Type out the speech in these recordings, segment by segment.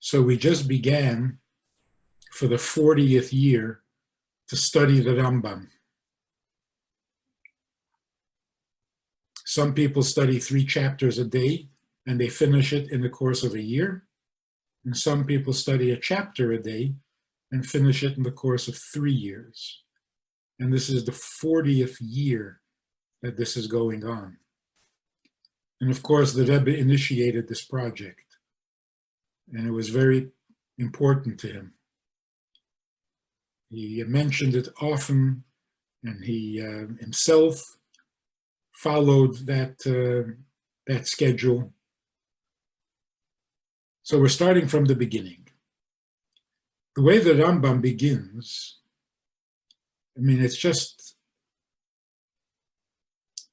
So we just began for the 40th year to study the Rambam. Some people study 3 chapters a day and they finish it in the course of a year. And some people study a chapter a day and finish it in the course of 3 years. And this is the 40th year that this is going on. And of course, the Rebbe initiated this project, and it was very important to him. He mentioned it often, and he himself followed that schedule. So we're starting from the beginning. The way the Rambam begins, I mean, it's just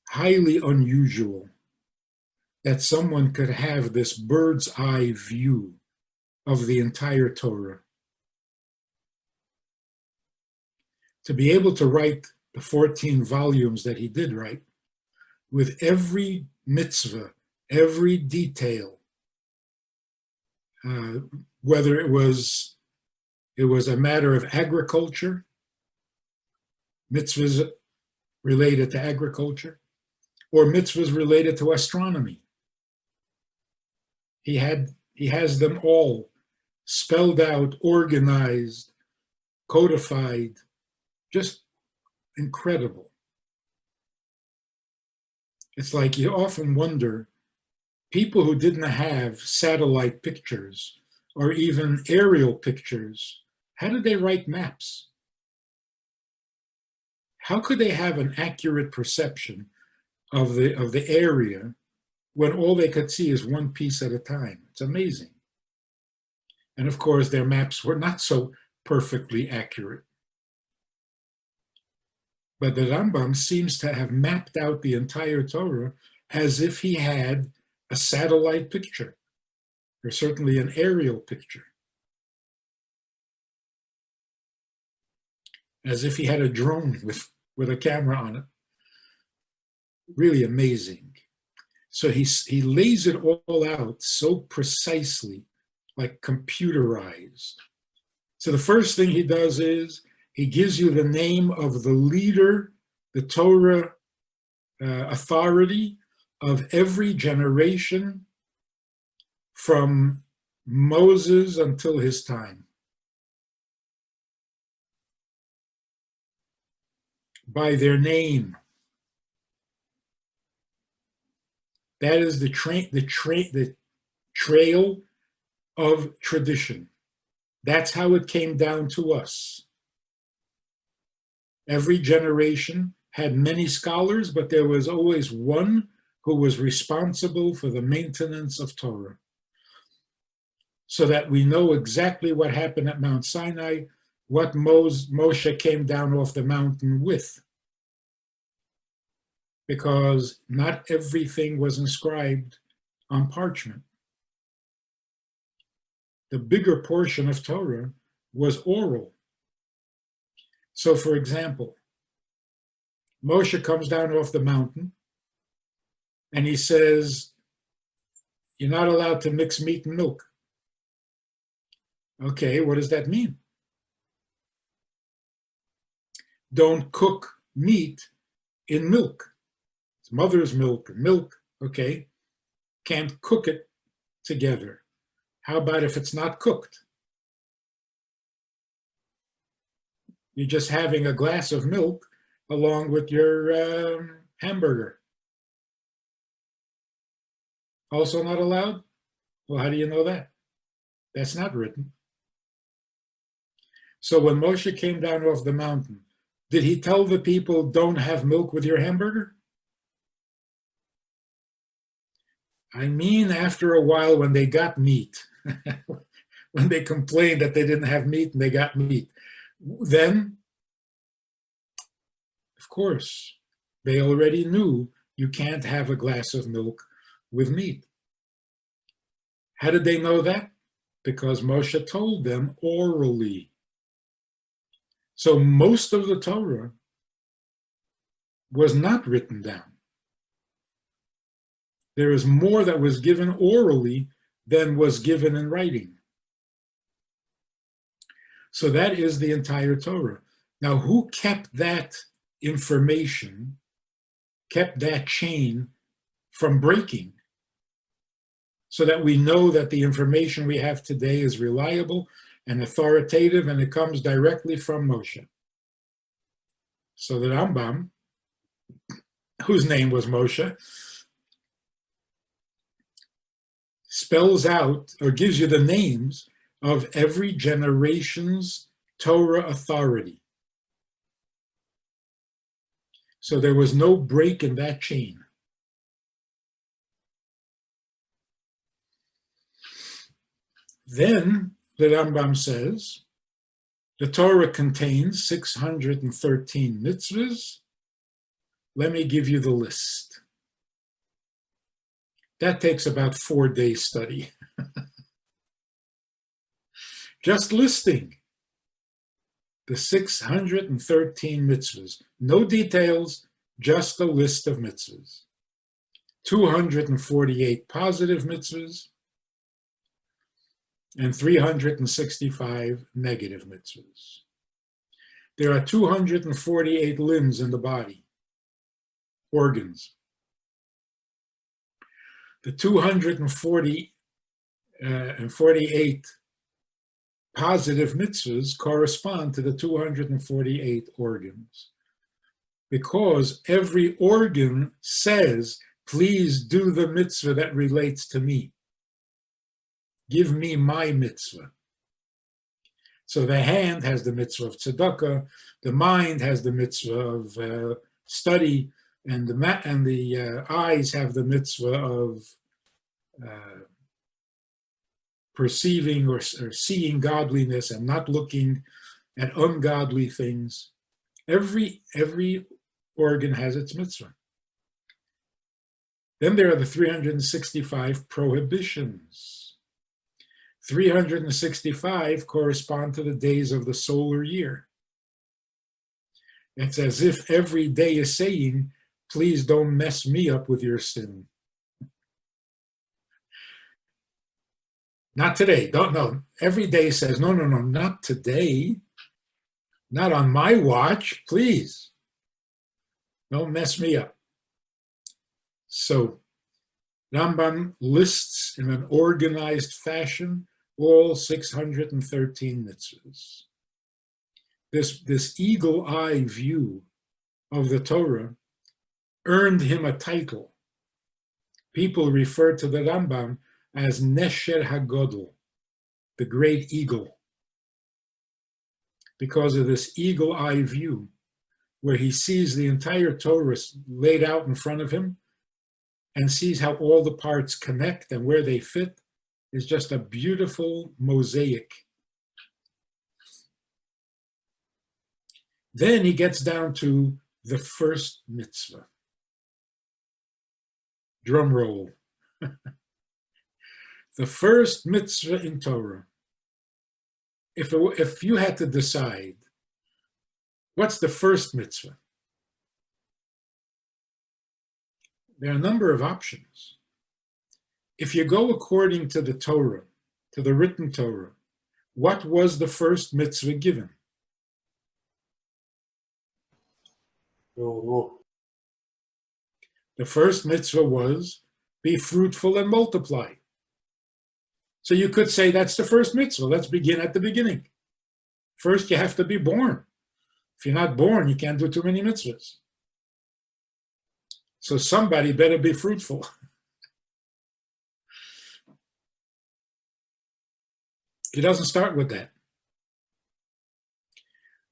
highly unusual that someone could have this bird's eye view of the entire Torah. To be able to write the 14 volumes that he did write, with every mitzvah, every detail, whether it was a matter of agriculture, mitzvahs related to agriculture, or mitzvahs related to astronomy. He has them all spelled out, organized, codified, just incredible. It's like you often wonder, people who didn't have satellite pictures or even aerial pictures, how did they write maps? How could they have an accurate perception of the area when all they could see is one piece at a time? It's amazing. And of course, their maps were not so perfectly accurate. But the Rambam seems to have mapped out the entire Torah as if he had a satellite picture, or certainly an aerial picture. As if he had a drone with a camera on it. Really amazing. So he lays it all out so precisely, like computerized. So the first thing he does is he gives you the name of the leader, the Torah authority of every generation from Moses until his time. By their name. That is the trail of tradition. That's how it came down to us. Every generation had many scholars, but there was always one who was responsible for the maintenance of Torah. So that we know exactly what happened at Mount Sinai, what Moshe came down off the mountain with. Because not everything was inscribed on parchment. The bigger portion of Torah was oral. So for example, Moshe comes down off the mountain and he says, you're not allowed to mix meat and milk. Okay, what does that mean? Don't cook meat in milk. It's mother's milk, okay. Can't cook it together. How about if it's not cooked? You're just having a glass of milk along with your hamburger. Also not allowed? Well, how do you know that? That's not written. So when Moshe came down off the mountain, did he tell the people, don't have milk with your hamburger? I mean, after a while when they got meat, when they complained that they didn't have meat and they got meat, then, of course, they already knew you can't have a glass of milk with meat. How did they know that? Because Moshe told them orally. So most of the Torah was not written down. There is more that was given orally than was given in writing. So that is the entire Torah. Now, who kept that information, kept that chain from breaking, so that we know that the information we have today is reliable and authoritative, and it comes directly from Moshe? So the Rambam, whose name was Moshe, spells out or gives you the names of every generation's Torah authority. So there was no break in that chain. Then the Rambam says, the Torah contains 613 mitzvahs. Let me give you the list. That takes about 4 days study. Just listing the 613 mitzvahs. No details, just a list of mitzvahs. 248 positive mitzvahs and 365 negative mitzvahs. There are 248 limbs in the body, organs. The 248 positive mitzvahs correspond to the 248 organs, because every organ says, please do the mitzvah that relates to me. Give me my mitzvah. So the hand has the mitzvah of tzedakah, the mind has the mitzvah of study, and the eyes have the mitzvah of perceiving or seeing godliness and not looking at ungodly things. Every organ has its mitzvah. Then there are the 365 prohibitions. 365 correspond to the days of the solar year. It's as if every day is saying, please don't mess me up with your sin. Not today. No. Every day says, no, not today. Not on my watch, please. Don't mess me up. So Rambam lists in an organized fashion all 613 mitzvahs. This eagle-eye view of the Torah earned him a title. People refer to the Rambam as Nesher HaGodol, the great eagle, because of this eagle-eye view where he sees the entire Torah laid out in front of him and sees how all the parts connect and where they fit. Is just a beautiful mosaic. Then he gets down to the first mitzvah. Drum roll. The first mitzvah in Torah. If you had to decide, what's the first mitzvah? There are a number of options. If you go according to the Torah, to the written Torah, what was the first mitzvah given? The first mitzvah was, be fruitful and multiply. So you could say that's the first mitzvah. Let's begin at the beginning. First, you have to be born. If you're not born, you can't do too many mitzvahs. So somebody better be fruitful. He doesn't start with that.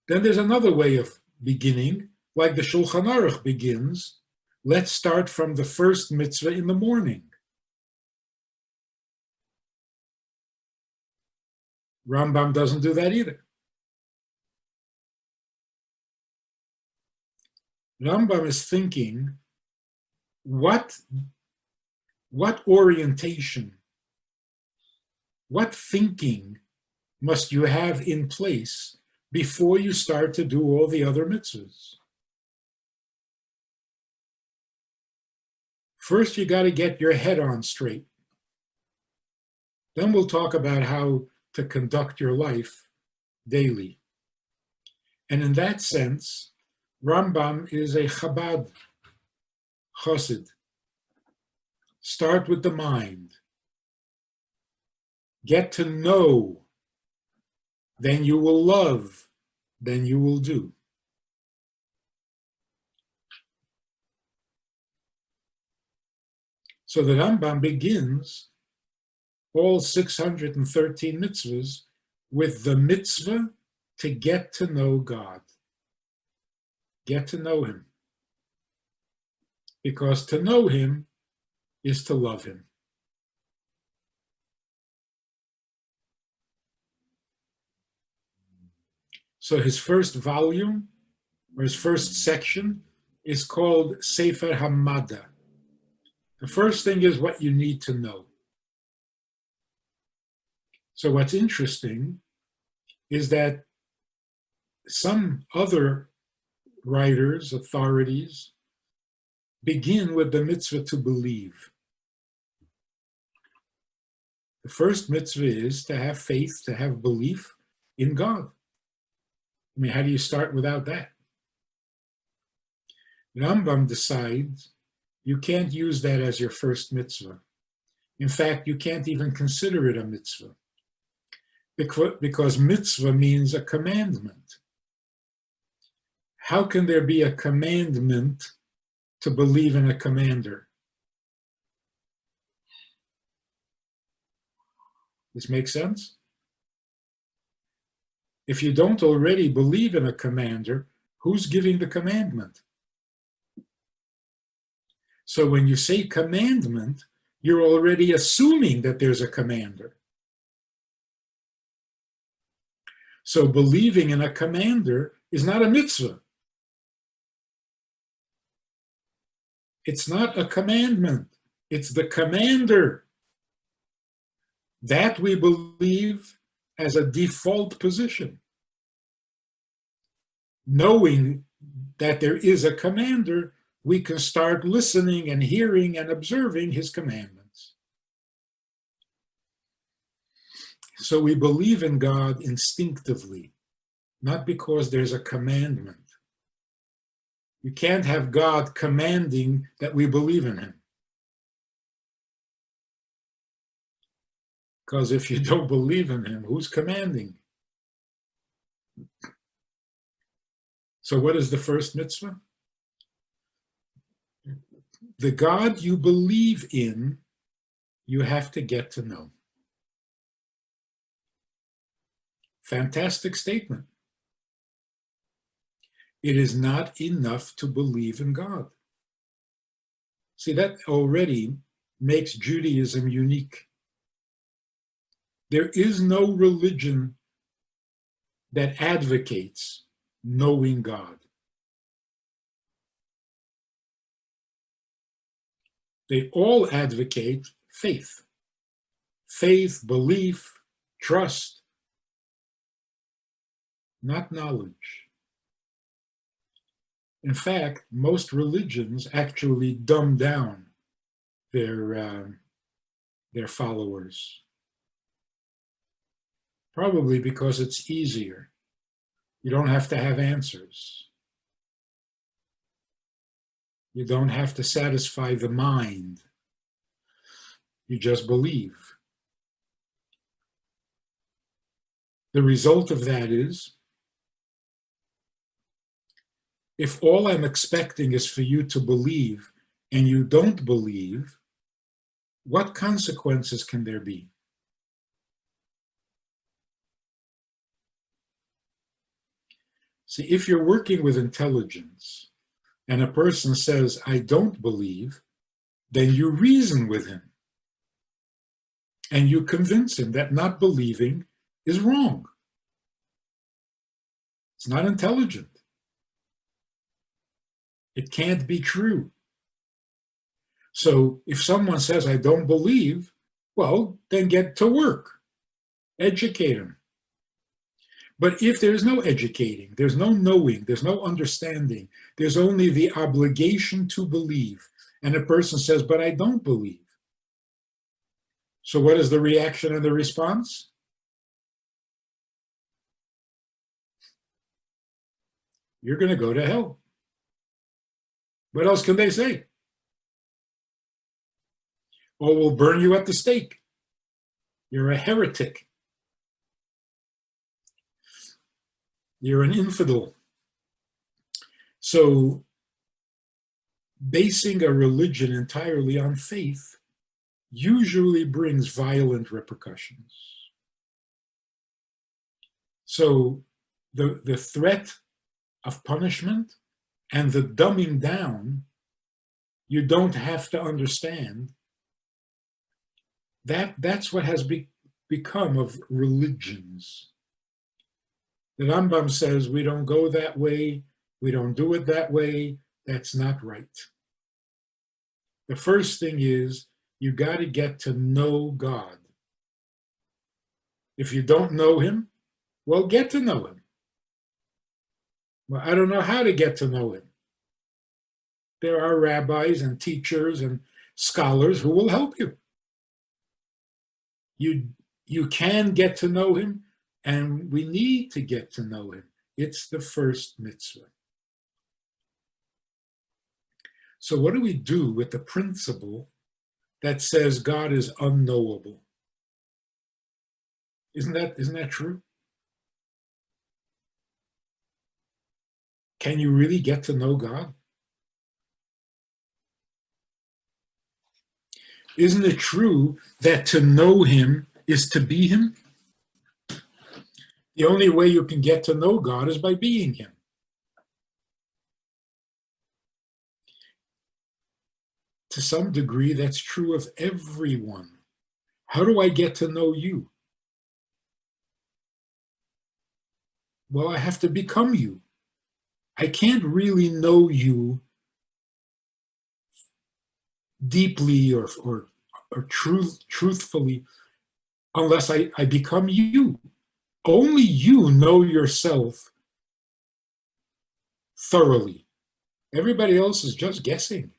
Then there's another way of beginning, like the Shulchan Aruch begins. Let's start from the first mitzvah in the morning. Rambam doesn't do that either. Rambam is thinking, what orientation, what thinking must you have in place before you start to do all the other mitzvahs? First, you got to get your head on straight. Then we'll talk about how to conduct your life daily. And in that sense, Rambam is a Chabad chassid. Start with the mind. Get to know. Then you will love. Then you will do. So the Rambam begins all 613 mitzvahs with the mitzvah to get to know God. Get to know him. Because to know him is to love him. So his first volume, or his first section, is called Sefer Hamada. The first thing is what you need to know. So what's interesting is that some other writers, authorities, begin with the mitzvah to believe. The first mitzvah is to have faith, to have belief in God. I mean, how do you start without that? Rambam decides you can't use that as your first mitzvah. In fact, you can't even consider it a mitzvah. Because mitzvah means a commandment. How can there be a commandment to believe in a commander? This makes sense? If you don't already believe in a commander, who's giving the commandment? So when you say commandment, you're already assuming that there's a commander. So believing in a commander is not a mitzvah. It's not a commandment. It's the commander. That we believe as a default position. Knowing that there is a commander, we can start listening and hearing and observing his commandments. So we believe in God instinctively, not because there's a commandment. You can't have God commanding that we believe in him. Because if you don't believe in him, who's commanding? So what is the first mitzvah? The God you believe in, you have to get to know. Fantastic statement. It is not enough to believe in God. See, that already makes Judaism unique. There is no religion that advocates knowing God. They all advocate faith. Faith, belief, trust, not knowledge. In fact, most religions actually dumb down their followers. Probably because it's easier. You don't have to have answers. You don't have to satisfy the mind. You just believe. The result of that is, if all I'm expecting is for you to believe and you don't believe, what consequences can there be? See, if you're working with intelligence and a person says, I don't believe, then you reason with him and you convince him that not believing is wrong. It's not intelligent. It can't be true. So if someone says, I don't believe, well, then get to work. Educate him. But if there's no educating, there's no knowing, there's no understanding, there's only the obligation to believe, and a person says, but I don't believe. So what is the reaction and the response? you're going to go to hell. What else can they say? Or we'll burn you at the stake. You're a heretic. You're an infidel. So basing a religion entirely on faith usually brings violent repercussions. So the threat of punishment and the dumbing down, you don't have to understand, that's what has become of religions. The Rambam says we don't go that way, we don't do it that way, that's not right. The first thing is you got to get to know God. If you don't know him, well, get to know him. Well, I don't know how to get to know him. There are rabbis and teachers and scholars who will help you. You can get to know him, and we need to get to know him. It's the first mitzvah. So what do we do with the principle that says God is unknowable? Isn't that true? Can you really get to know God? Isn't it true that to know him is to be him? The only way you can get to know God is by being him. To some degree, that's true of everyone. How do I get to know you? Well, I have to become you. I can't really know you deeply or truthfully unless I become you. Only you know yourself thoroughly. Everybody else is just guessing.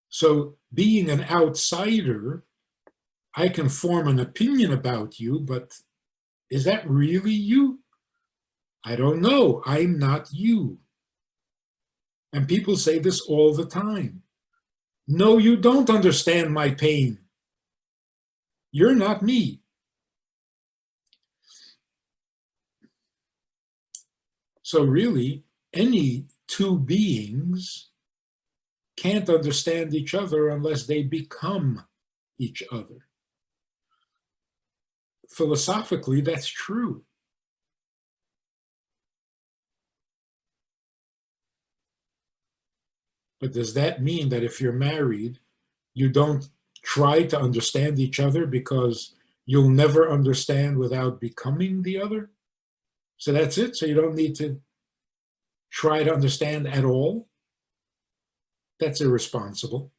So being an outsider, I can form an opinion about you, but is that really you? I don't know. I'm not you. And people say this all the time. No, you don't understand my pain. You're not me. So really, any two beings can't understand each other unless they become each other. Philosophically, that's true. But does that mean that if you're married, you don't try to understand each other because you'll never understand without becoming the other? So that's it? So you don't need to try to understand at all? That's irresponsible.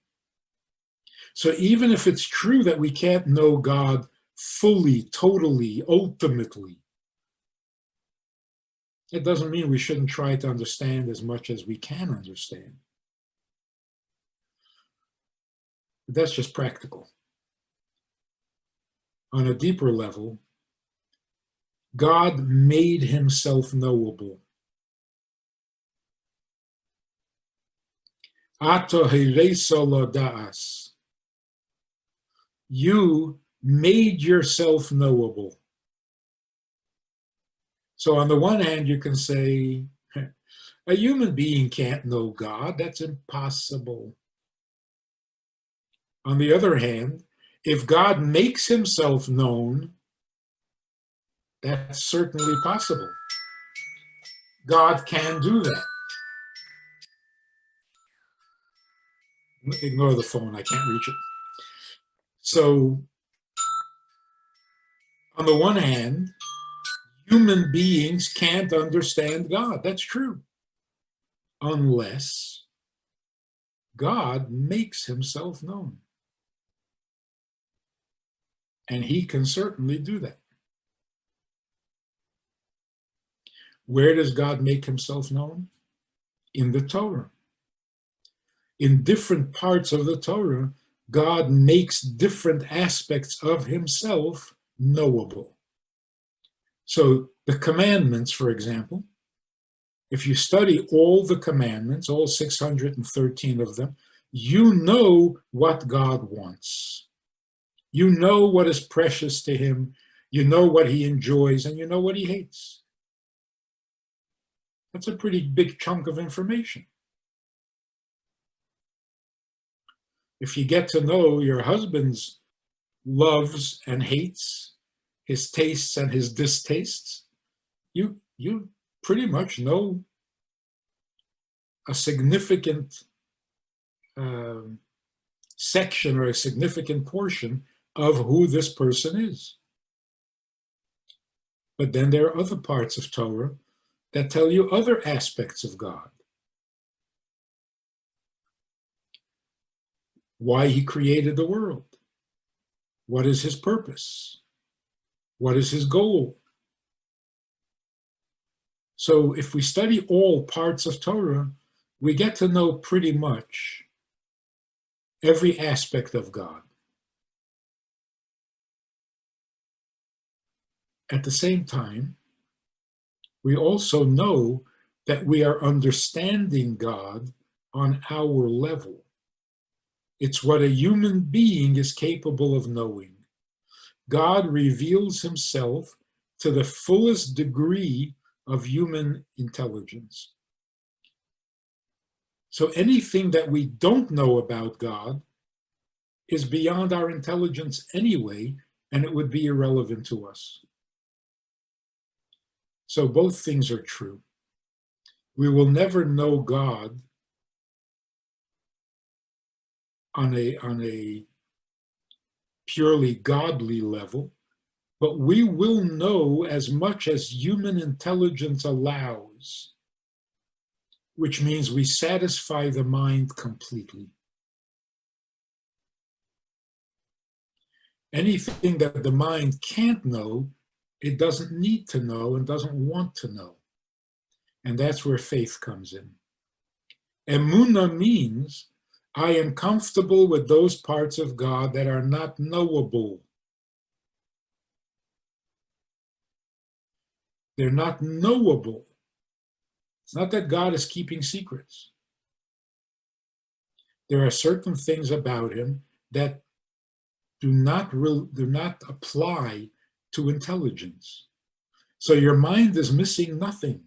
So even if it's true that we can't know God fully, totally, ultimately, it doesn't mean we shouldn't try to understand as much as we can understand. But that's just practical. On a deeper level, God made himself knowable. Ato heireso lo da'as. You made yourself knowable. So on the one hand, you can say, a human being can't know God. That's impossible. On the other hand, if God makes himself known, that's certainly possible. God can do that. Ignore the phone, I can't reach it. So, on the one hand, human beings can't understand God. That's true. Unless God makes himself known. And he can certainly do that. Where does God make himself known? In the Torah. In different parts of the Torah, God makes different aspects of himself knowable. So The commandments, for example, if you study all the commandments, all 613 of them, you know what God wants. You know what is precious to him, you know what he enjoys, and you know what he hates. That's a pretty big chunk of information. If you get to know your husband's loves and hates, his tastes and his distastes, you pretty much know a significant section or a significant portion of who this person is. But then there are other parts of Torah that tell you other aspects of God. Why he created the world. What is his purpose? What is his goal? So if we study all parts of Torah, we get to know pretty much every aspect of God. At the same time, we also know that we are understanding God on our level. It's what a human being is capable of knowing. God reveals himself to the fullest degree of human intelligence. So anything that we don't know about God is beyond our intelligence anyway, and it would be irrelevant to us. So both things are true. We will never know God on a purely godly level, but we will know as much as human intelligence allows, which means we satisfy the mind completely. Anything that the mind can't know, it doesn't need to know and doesn't want to know. And that's where faith comes in. Emunah means I am comfortable with those parts of God that are not knowable. They're not knowable. It's not that God is keeping secrets. There are certain things about him that do not apply to intelligence. So your mind is missing nothing.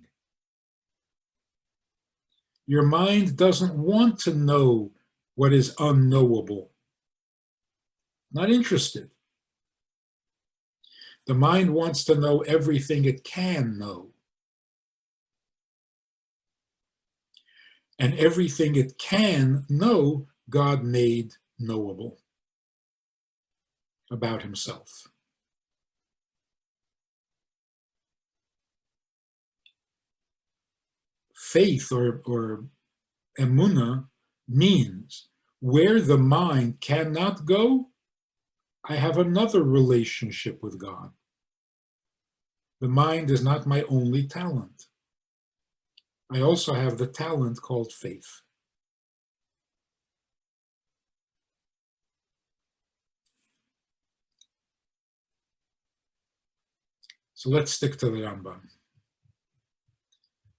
Your mind doesn't want to know what is unknowable. Not interested. The mind wants to know everything it can know. And everything it can know, God made knowable about himself. Faith or emunah means where the mind cannot go, I have another relationship with God. The mind is not my only talent. I also have the talent called faith. So let's stick to the Rambam.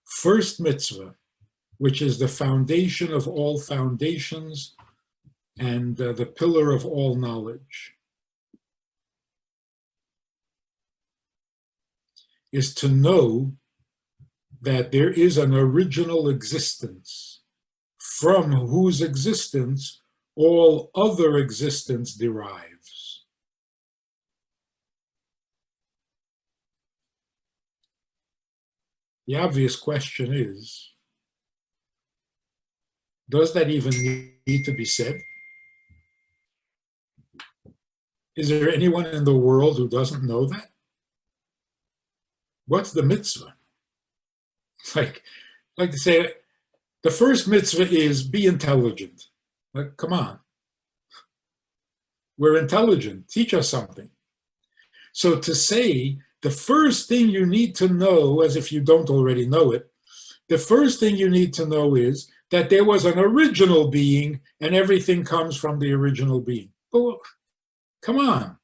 First mitzvah, which is the foundation of all foundations and the pillar of all knowledge, is to know that there is an original existence from whose existence all other existence derives. The obvious question is, does that even need to be said? Is there anyone in the world who doesn't know that? What's the mitzvah? Like to say, the first mitzvah is be intelligent. Like, come on. We're intelligent. Teach us something. So to say the first thing you need to know, as if you don't already know it, the first thing you need to know is that there was an original being and everything comes from the original being. Oh, come on.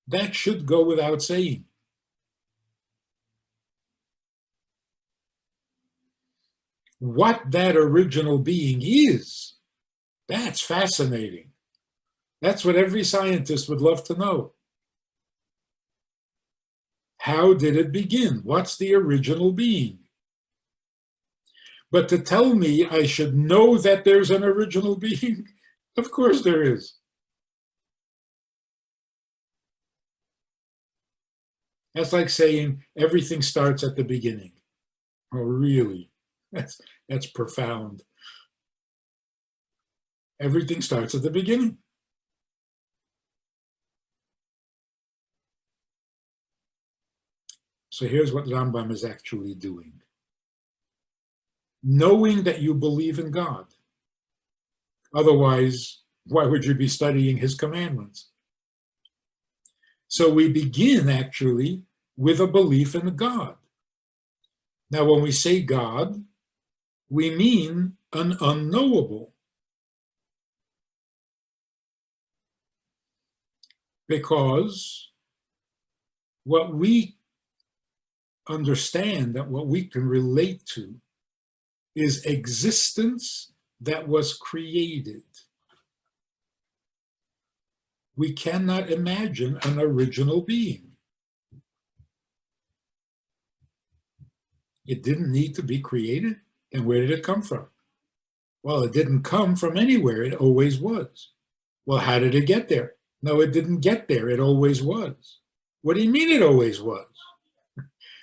That should go without saying. What that original being is, that's fascinating. That's what every scientist would love to know. How did it begin? What's the original being? But to tell me I should know that there's an original being, of course there is. That's like saying everything starts at the beginning. Oh, really? That's profound. Everything starts at the beginning. So here's what Rambam is actually doing. Knowing that you believe in God. Otherwise, why would you be studying his commandments? So we begin actually with a belief in God. Now, when we say God, we mean an unknowable. Because what we understand, that what we can relate to, is existence that was created. We cannot imagine an original being. It didn't need to be created. And where did it come from? Well, it didn't come from anywhere. It always was. Well, how did it get there? No, it didn't get there. It always was. What do you mean it always was?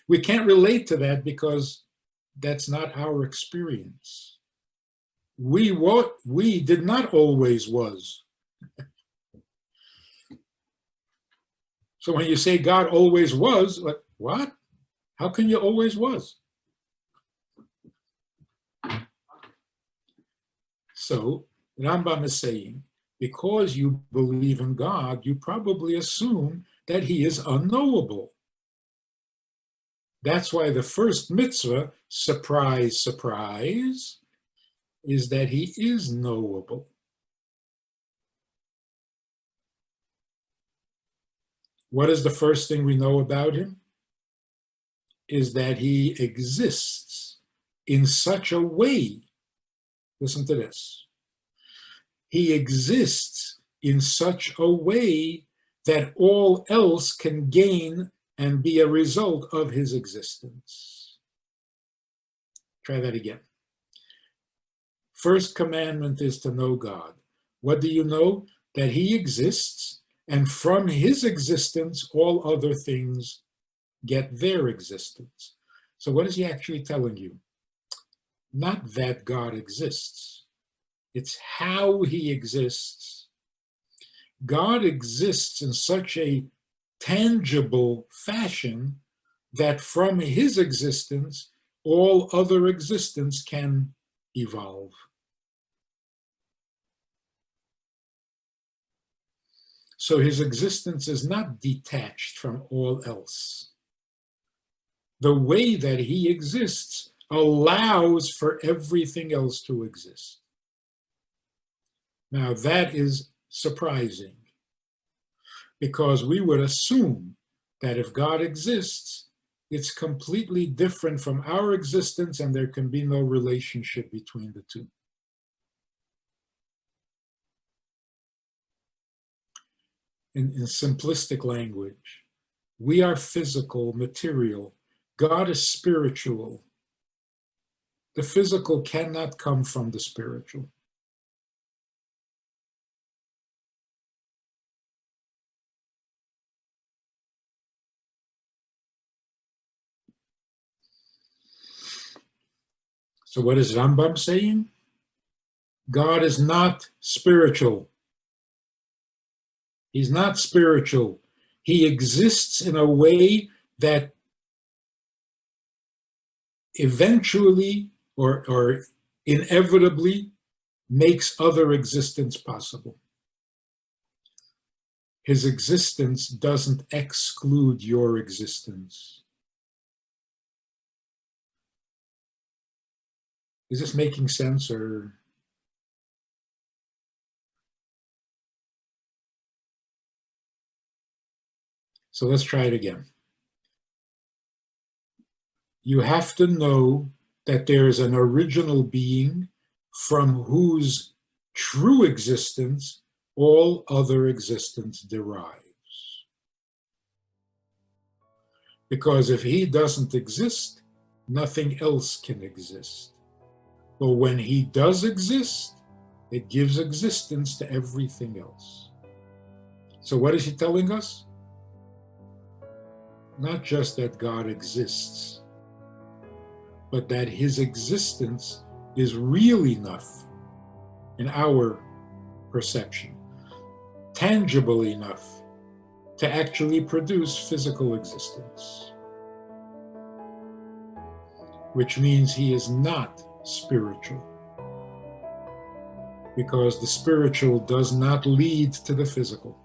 We can't relate to that because that's not our experience. We did not always was. So when you say God always was, like, what? How can you always was? So Rambam is saying, because you believe in God, you probably assume that he is unknowable. That's why the first mitzvah, surprise, surprise, is that he is knowable. What is the first thing we know about him? Is that he exists in such a way, listen to this, he exists in such a way that all else can gain and be a result of his existence. Try that again. First commandment is to know God. What do you know? That he exists, and from his existence, all other things get their existence. So what is he actually telling you? Not that God exists. It's how he exists. God exists in such a tangible fashion that from his existence, all other existence can evolve. So his existence is not detached from all else. The way that he exists allows for everything else to exist. Now that is surprising, because we would assume that if God exists, it's completely different from our existence and there can be no relationship between the two. In simplistic language, we are physical, material. God is spiritual. The physical cannot come from the spiritual. So what is Rambam saying? God is not spiritual. He's not spiritual. He exists in a way that eventually or inevitably makes other existence possible. His existence doesn't exclude your existence. Is this making sense, or? So let's try it again. You have to know that there is an original being from whose true existence all other existence derives. Because if he doesn't exist, nothing else can exist. But when he does exist, it gives existence to everything else. So what is he telling us? Not just that God exists, but that his existence is real enough in our perception, tangible enough to actually produce physical existence, which means he is not spiritual, because the spiritual does not lead to the physical.